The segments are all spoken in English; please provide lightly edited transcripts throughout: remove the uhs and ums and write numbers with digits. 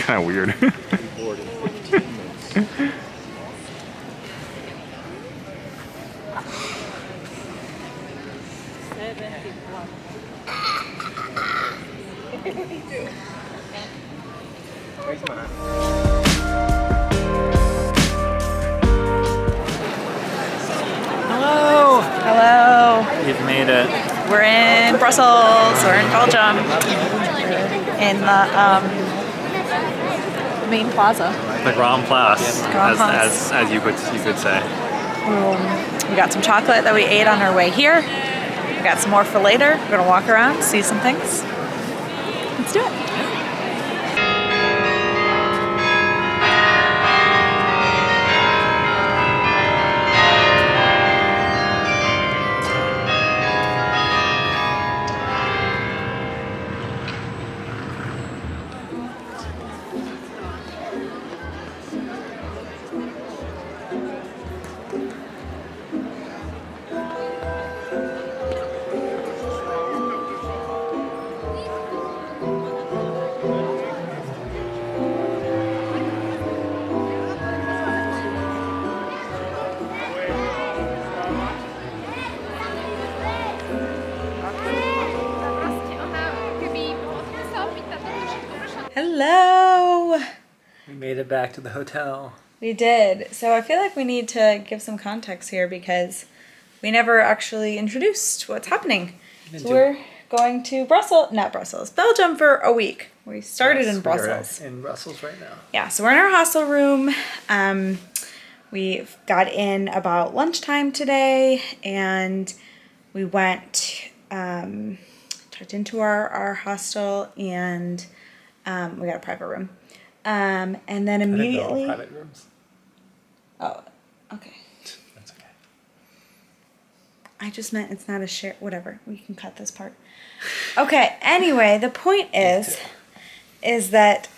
kind of weird. Board in 15 minutes. Where's mine? Hello! Hello. You've made it. We're in Brussels. We're in Belgium. In the main plaza. The Grand Place, Grand Place. as you could say. We got some chocolate that we ate on our way here. We got some more for later. We're gonna walk around, see some things. Let's do it. Hello! We made it back to the hotel. We did. So I feel like we need to give some context here because we never actually introduced what's happening. So we're going to Belgium for a week. We started in Brussels. We're in Brussels right now. Yeah, so we're in our hostel room. We got in about lunchtime today and we went, checked into our hostel and we got a private room. And then immediately... private rooms. Oh, okay. That's okay. I just meant it's not a share... Whatever. We can cut this part. Okay, anyway, the point is that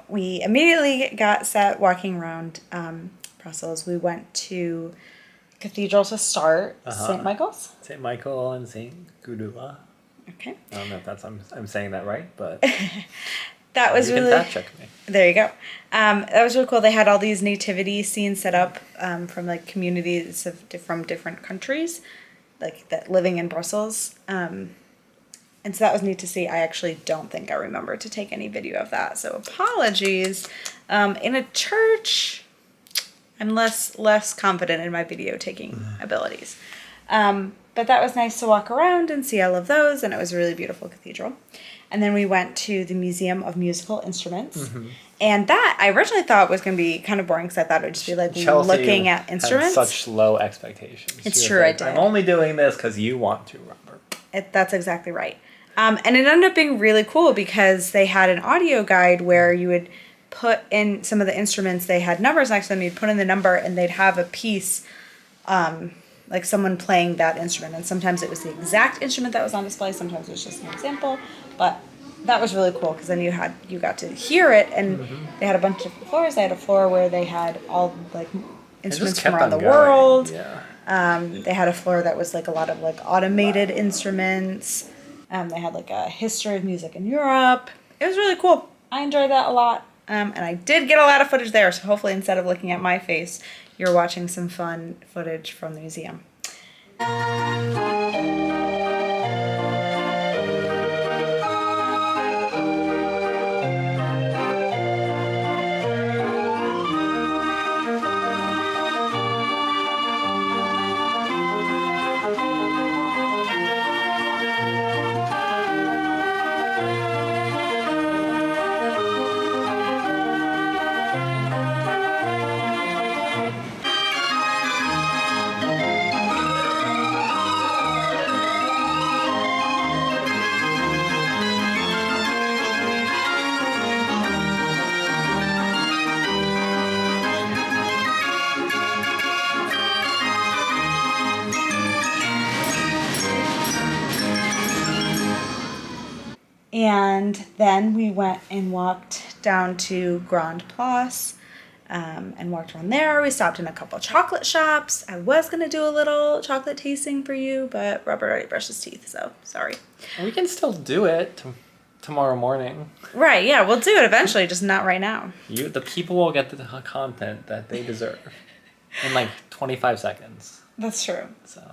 we immediately got set walking around Brussels. We went to cathedral to start, St. Michael's. St. Michael and St. Gudula. Okay. I don't know if I'm saying that right, but that was you really... can fact check me. There you go. That was really cool. They had all these nativity scenes set up from like communities from different countries, like that living in Brussels. And so that was neat to see. I actually don't think I remember to take any video of that. So apologies. In a church, I'm less confident in my video taking abilities. But that was nice to walk around and see all of those. And it was a really beautiful cathedral. And then we went to the Museum of Musical Instruments. And that I originally thought was going to be kind of boring because I thought it would just be like Chelsea looking at instruments. Had such low expectations. It's true, I did. I'm only doing this because you want to, Robert. That's exactly right. And it ended up being really cool because they had an audio guide where you would put in some of the instruments. They had numbers next to them. You'd put in the number and they'd have a piece, like someone playing that instrument. And sometimes it was the exact instrument that was on display. Sometimes it was just an example. But that was really cool because then you got to hear it. And they had a bunch of floors. They had a floor where they had all like instruments from around the world. Yeah. They had a floor that was like a lot of like automated instruments. They had like a history of music in Europe. It was really cool. I enjoyed that a lot. And I did get a lot of footage there. So hopefully instead of looking at my face, you're watching some fun footage from the museum. And then we went and walked down to Grand Place and walked around there. We stopped in a couple chocolate shops. I was going to do a little chocolate tasting for you, but Robert already brushed his teeth, so sorry. We can still do it tomorrow morning. Right, yeah, we'll do it eventually, just not right now. The people will get the content that they deserve in like 25 seconds. That's true. So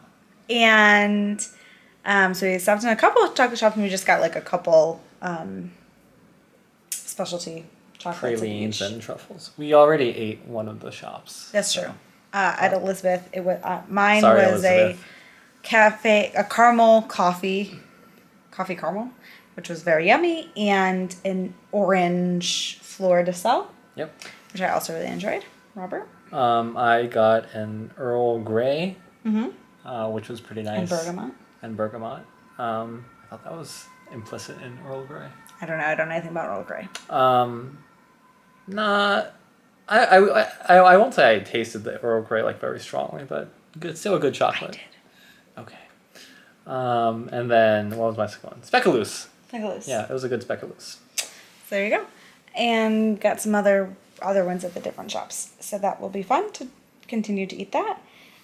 And so we stopped in a couple of chocolate shops and we just got like a couple specialty chocolates. pralines and truffles. We already ate one of the shops. That's so. true. At Elizabeth, it was mine Sorry, was Elizabeth. a caramel coffee caramel, which was very yummy, and an orange fleur de sel, Yep. which I also really enjoyed. Robert? I got an Earl Grey, Mm-hmm. which was pretty nice. And bergamot. And bergamot. I thought that was implicit in Earl Grey. I don't know. I don't know anything about Earl Grey. Nah, I won't say I tasted the Earl Grey like very strongly, but good, still a good chocolate. I did. Okay. And then what was my second one? Speculoos. Nicholas. Yeah, it was a good speculoos. So there you go. And got some other ones at the different shops. So that will be fun to continue to eat that.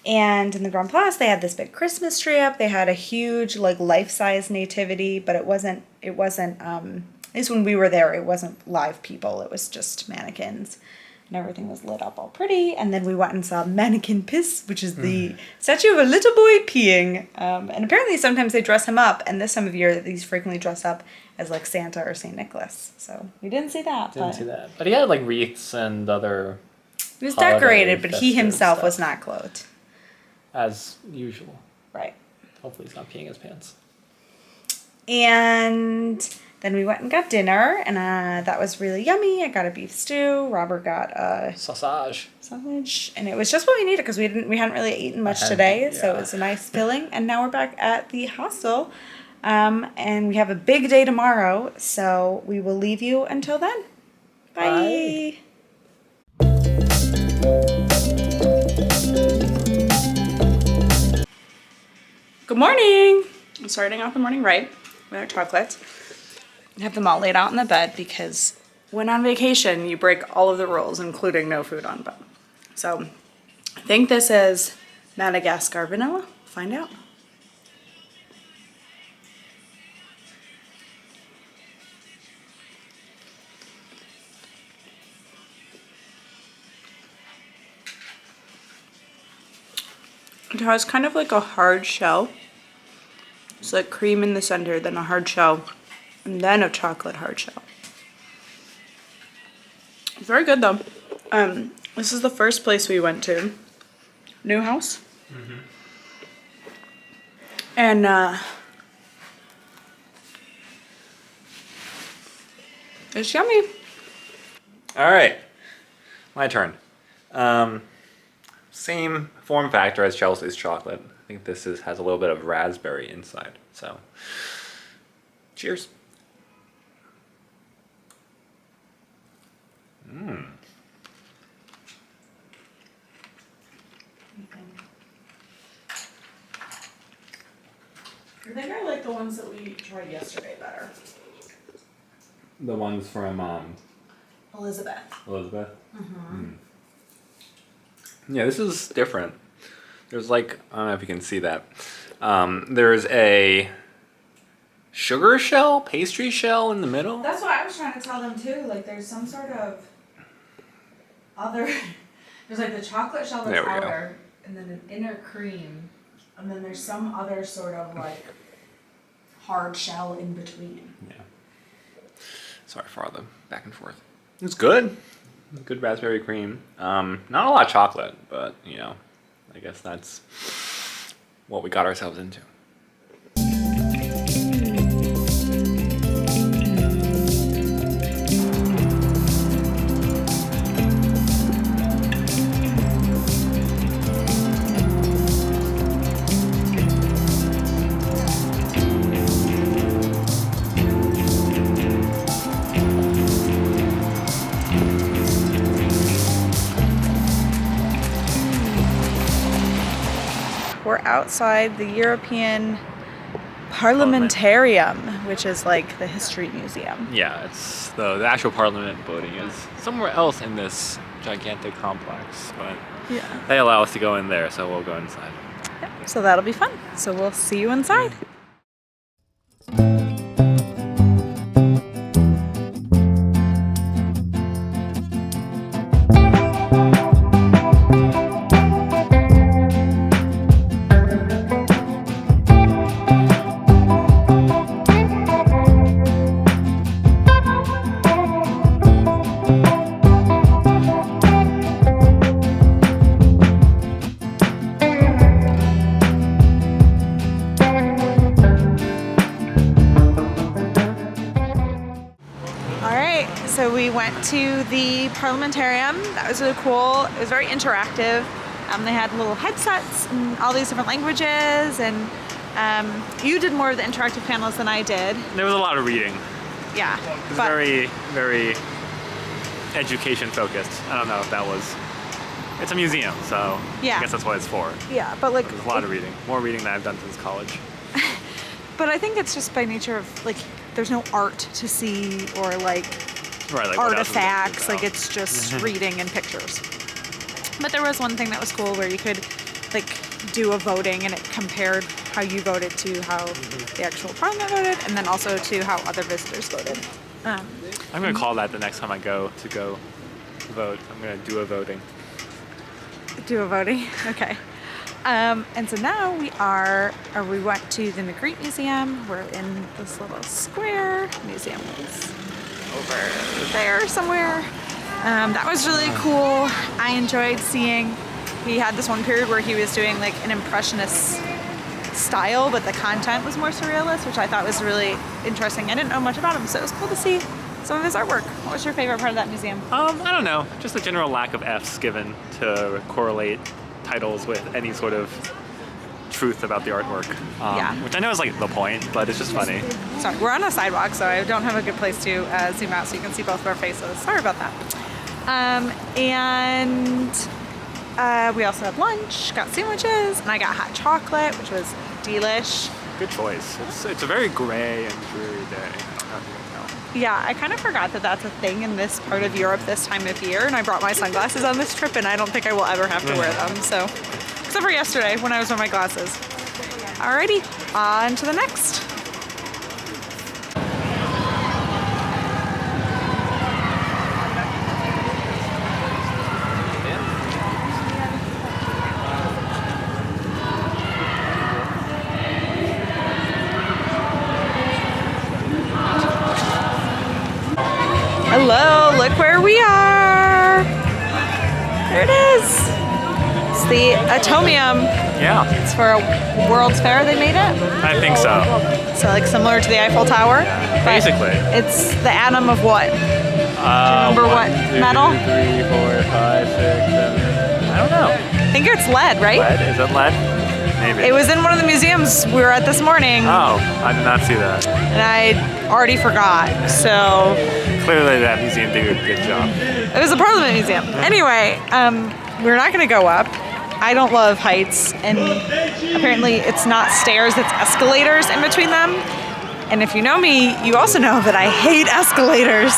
And in the Grand Place, they had this big Christmas tree up. They had a huge, like, life-size nativity, but it wasn't, at least when we were there, it wasn't live people. It was just mannequins. And everything was lit up all pretty. And then we went and saw Mannequin Piss, which is the statue of a little boy peeing. And apparently sometimes they dress him up. And this time of year, these frequently dress up as, like, Santa or St. Nicholas. So we didn't see that. Didn't see that. But he had, like, wreaths and other... He was holiday decorated, but he festive himself stuff. was not clothed. As usual. Right. Hopefully he's not peeing his pants. And then we went and got dinner, and that was really yummy. I got a beef stew. Robert got a Sausage. sausage, and it was just what we needed because we hadn't really eaten much today, so it was a nice filling. And now we're back at the hostel, and we have a big day tomorrow, so we will leave you until then. Bye. Good morning. I'm starting off the morning right with our chocolates. I have them all laid out in the bed because when on vacation, you break all of the rules, including no food on bed. So I think this is Madagascar vanilla. Find out. It has kind of like a hard shell. It's like cream in the center, then a hard shell, and then a chocolate hard shell. Very good though. This is the first place we went to. New house. Mm-hmm. And it's yummy. All right. My turn. Same form factor as Chelsea's chocolate. I think this has a little bit of raspberry inside. So, cheers. Mmm. I think I like the ones that we tried yesterday better. The ones from Elizabeth. Elizabeth. Mm-hmm. Yeah, this is different. There's like, I don't know if you can see that. There's a sugar shell, pastry shell in the middle. That's what I was trying to tell them too. Like there's some sort of other, there's like the chocolate shell that's outer, and then an inner cream, and then there's some other sort of like hard shell in between. Yeah. Sorry for all the back and forth. It's good. Good raspberry cream. Not a lot of chocolate, but you know, I guess that's what we got ourselves into. We're outside the European Parliamentarium, which is like the history museum. Yeah, it's the actual parliament building is somewhere else in this gigantic complex, but Yeah. they allow us to go in there, so we'll go inside. Yeah. So that'll be fun. So we'll see you inside. went to the Parliamentarium. That was really cool. It was very interactive. They had little headsets in all these different languages, and you did more of the interactive panels than I did. There was a lot of reading. Yeah. It was very, very education focused. I don't know if that was... It's a museum, so yeah. I guess that's what it's for. Yeah, but like... There's a lot of reading. More reading than I've done since college. But I think it's just by nature of, like, there's no art to see or, like, right, like artifacts. Like, it's just reading and pictures. But there was one thing that was cool where you could, like, do a voting, and it compared how you voted to how the actual parliament voted, and then also to how other visitors voted. I'm going to call that the next time I go vote. I'm going to do a voting. Do a voting? Okay. And so now we went to the Magritte Museum. We're in this little square. Museum is over there somewhere. That was really cool. I enjoyed seeing, he had this one period where he was doing like an impressionist style, but the content was more surrealist, which I thought was really interesting. I didn't know much about him, so it was cool to see some of his artwork. What was your favorite part of that museum? I don't know. Just the general lack of F's given to correlate titles with any sort of truth about the artwork. Which I know is like the point, but it's just funny. Sorry, we're on a sidewalk, so I don't have a good place to zoom out so you can see both of our faces. Sorry about that. We also had lunch, got sandwiches, and I got hot chocolate, which was delish. Good choice. It's a very gray and dreary day. Yeah, I kind of forgot that that's a thing in this part of Europe this time of year, and I brought my sunglasses on this trip, and I don't think I will ever have to wear them, so, except for yesterday when I was wearing my glasses. Alrighty, on to the next. Hello, look where we are. There it is. It's the Atomium. Yeah. It's for a World's Fair they made it. I think so. So like similar to the Eiffel Tower. Basically. It's the atom of what? Do you remember what metal? 1, 2, 3, 4, 5, 6, 7. I don't know. I think it's lead, right? Lead? Is it lead? Maybe. It was in one of the museums we were at this morning. Oh, I did not see that. And I already forgot, so. Clearly that museum did a good job. It was a Parliament Museum. Anyway, we're not gonna go up. I don't love heights, and apparently it's not stairs, it's escalators in between them. And if you know me, you also know that I hate escalators.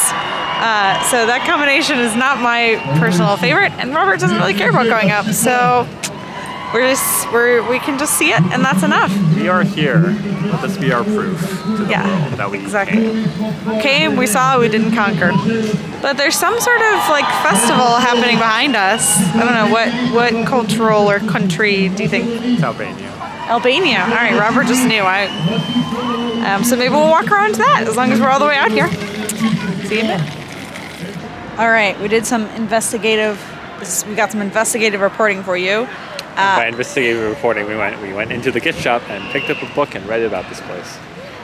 So that combination is not my personal favorite, and Robert doesn't really care about going up, so we can just see it, and that's enough. We are here. Let this be our proof to the world that we came, we saw, we didn't conquer. But there's some sort of like festival happening behind us. I don't know, what cultural or country do you think? It's Albania. Albania. All right, Robert just knew. So maybe we'll walk around to that as long as we're all the way out here. See you in a bit. All right, we got some investigative reporting for you. By investigative reporting, we went into the gift shop and picked up a book and read about this place.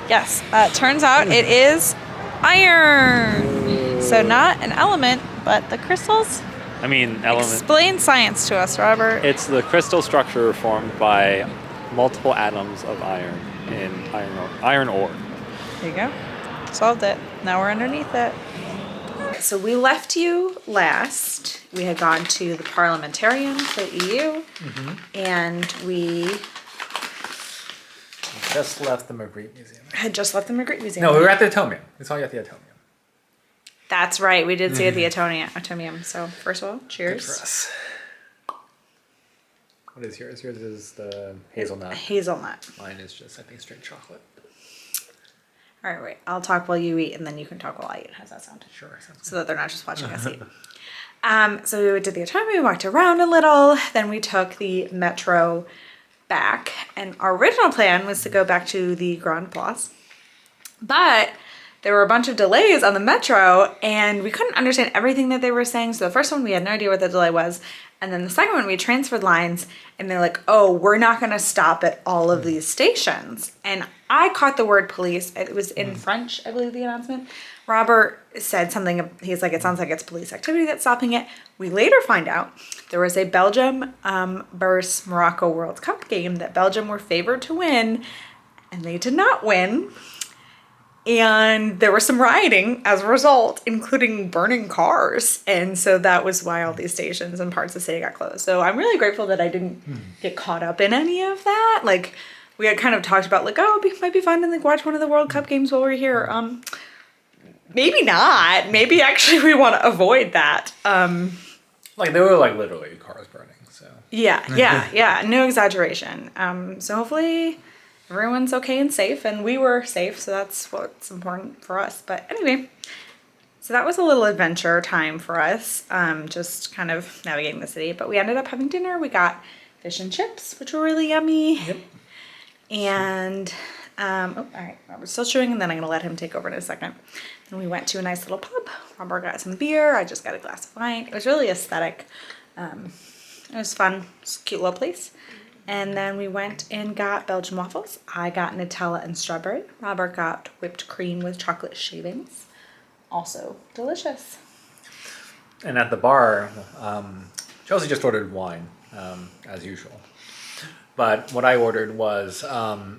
Yes, turns out it is iron. So not an element, but the crystals. I mean, element. Explain science to us, Robert. It's the crystal structure formed by multiple atoms of iron in iron ore. There you go. Solved it. Now we're underneath it. So we left you last. We had gone to the Parliamentarium, the EU, and we just left the Magritte Museum. Had just left the Magritte Museum. No, we were at the Atomium. We saw you at the Atomium. That's right. We did see at the Atomium. So first of all, cheers. Good for us. What is yours? Yours is the hazelnut. Hazelnut. Mine is just, I think, straight chocolate. All right, wait. I'll talk while you eat, and then you can talk while I eat. How's that sound? Sure. Sounds good. So that they're not just watching us eat. So we did the Atomium, we walked around a little, then we took the metro back, and our original plan was to go back to the Grand Place, but there were a bunch of delays on the metro, and we couldn't understand everything that they were saying. So the first one, we had no idea what the delay was, And then the second one, we transferred lines, and they're like, oh, we're not going to stop at all of these stations. And I caught the word police. It was in French, I believe, the announcement. Robert said something, he's like, it sounds like it's police activity that's stopping it. We later find out there was a Belgium versus Morocco World Cup game that Belgium were favored to win, and they did not win. And there was some rioting as a result, including burning cars. And so that was why all these stations and parts of the city got closed. So I'm really grateful that I didn't get caught up in any of that. Like, we had kind of talked about, like, oh, it might be fun to like watch one of the World Cup games while we're here. Maybe not. Maybe actually we want to avoid that. Like, there were like literally cars burning. So Yeah. No exaggeration. So hopefully everyone's okay and safe, and we were safe, so that's what's important for us. But anyway, so that was a little adventure time for us, just kind of navigating the city. But we ended up having dinner. We got fish and chips, which were really yummy. Yep. And all right, Robert's still chewing, and then I'm gonna let him take over in a second. Then we went to a nice little pub. Robert got some beer. I just got a glass of wine. It was really aesthetic. It was fun. It's a cute little place. And then we went and got Belgian waffles. I got Nutella and strawberry. Robert got whipped cream with chocolate shavings. Also delicious. And at the bar, Chelsea just ordered wine, as usual. But what I ordered was a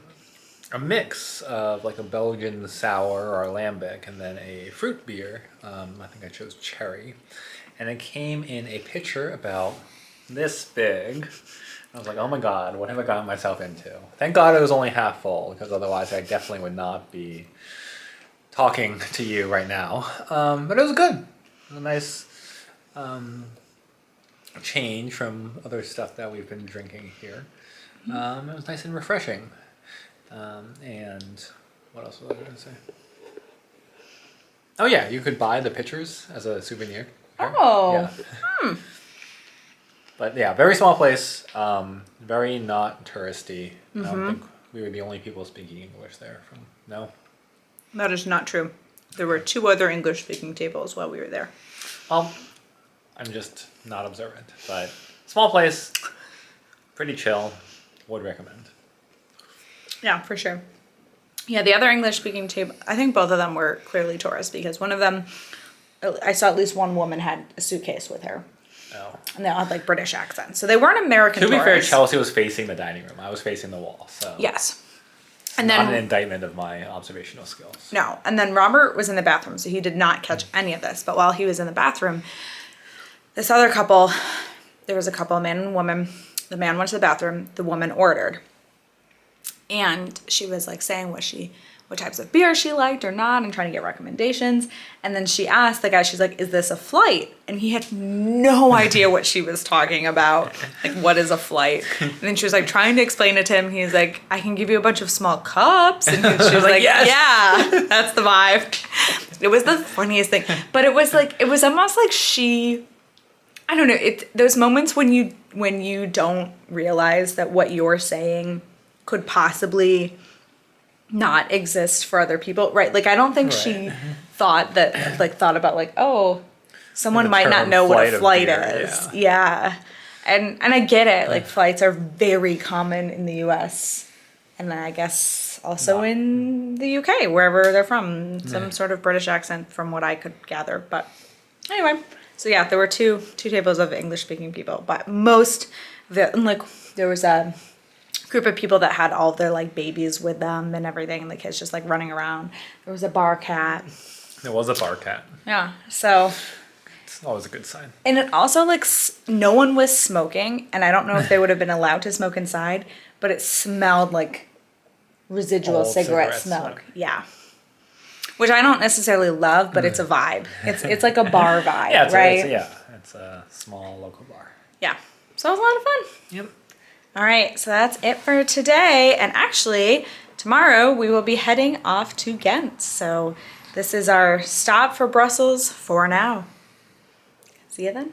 mix of like a Belgian sour or lambic, and then a fruit beer. I think I chose cherry. And it came in a pitcher about this big. I was like, oh my God, what have I gotten myself into? Thank God it was only half full, because otherwise I definitely would not be talking to you right now. But it was good. It was a nice change from other stuff that we've been drinking here. It was nice and refreshing. And what else was I going to say? Oh yeah, you could buy the pictures as a souvenir. Oh. Yeah. But yeah, very small place, very not touristy. I don't think we were the only people speaking English there. No? That is not true. There were 2 other English-speaking tables while we were there. Well, I'm just not observant. But small place, pretty chill, would recommend. Yeah, for sure. Yeah, the other English-speaking table, I think both of them were clearly tourists, because one of them, I saw at least one woman had a suitcase with her. Oh. And they all had like British accents. So they weren't American To be fair, tourists. Chelsea was facing the dining room. I was facing the wall. So Yes. It's And not then an indictment of my observational skills. No. And then Robert was in the bathroom, so he did not catch any of this. But while he was in the bathroom, this other couple, there was a couple, a man and a woman. The man went to the bathroom, the woman ordered. And she was like saying what types of beer she liked or not, and trying to get recommendations. And then she asked the guy, she's like, is this a flight? And he had no idea what she was talking about. Like, what is a flight? And then she was like trying to explain it to him. He's like, I can give you a bunch of small cups. And she was like, yes. Yeah, that's the vibe. It was the funniest thing. But it was almost like I don't know, those moments when you don't realize that what you're saying could possibly not exist for other people, right? Like, I don't think she thought about like, oh, someone might not know what a flight is. Yeah. And I get it. Like, flights are very common in the US, and I guess also in the UK, wherever they're from. Some sort of British accent from what I could gather. But anyway, so yeah, there were two tables of English speaking people, but most of it, and like, there was a group of people that had all their like babies with them and everything, and the kids just like running around. There was a bar cat. There was a bar cat. Yeah, so It's always a good sign. and it also like no one was smoking, and I don't know if they would have been allowed to smoke inside, but it smelled like residual Old cigarette cigarette smoke. smoke. Yeah, which I don't necessarily love, but it's a vibe. It's like a bar vibe, right? It's a small local bar. Yeah, so it was a lot of fun. Yep. All right, so that's it for today. And actually, tomorrow we will be heading off to Ghent. So this is our stop for Brussels for now. See you then.